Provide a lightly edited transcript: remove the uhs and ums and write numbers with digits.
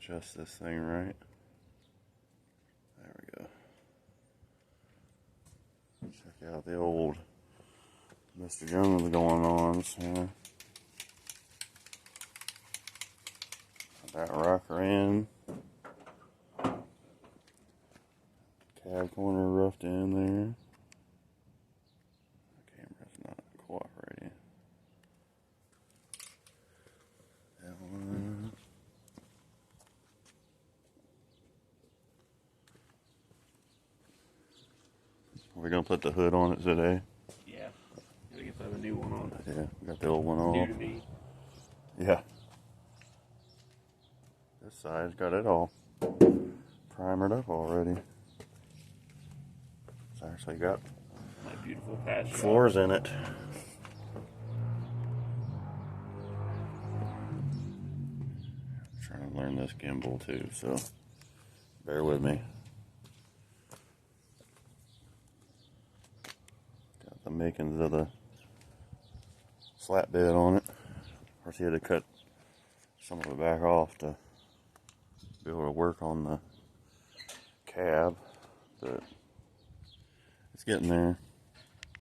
adjust this thing right. There we go. Check out the old Mr. Jones going on here. Got that rocker in. Cab corner roughed in there. The camera's not cooperating. That one. Are we gonna put the hood on it today? Yeah. Gotta get the new one on. Yeah, got the old one on. New to me. Yeah. This side's got it all primered up already. It's actually got My beautiful patch. floors in it. I'm trying to learn this gimbal too, so bear with me. Got the makings of the slat bed on it. Of course, he had to cut some of it back off to be able to work on the cab, but it's getting there.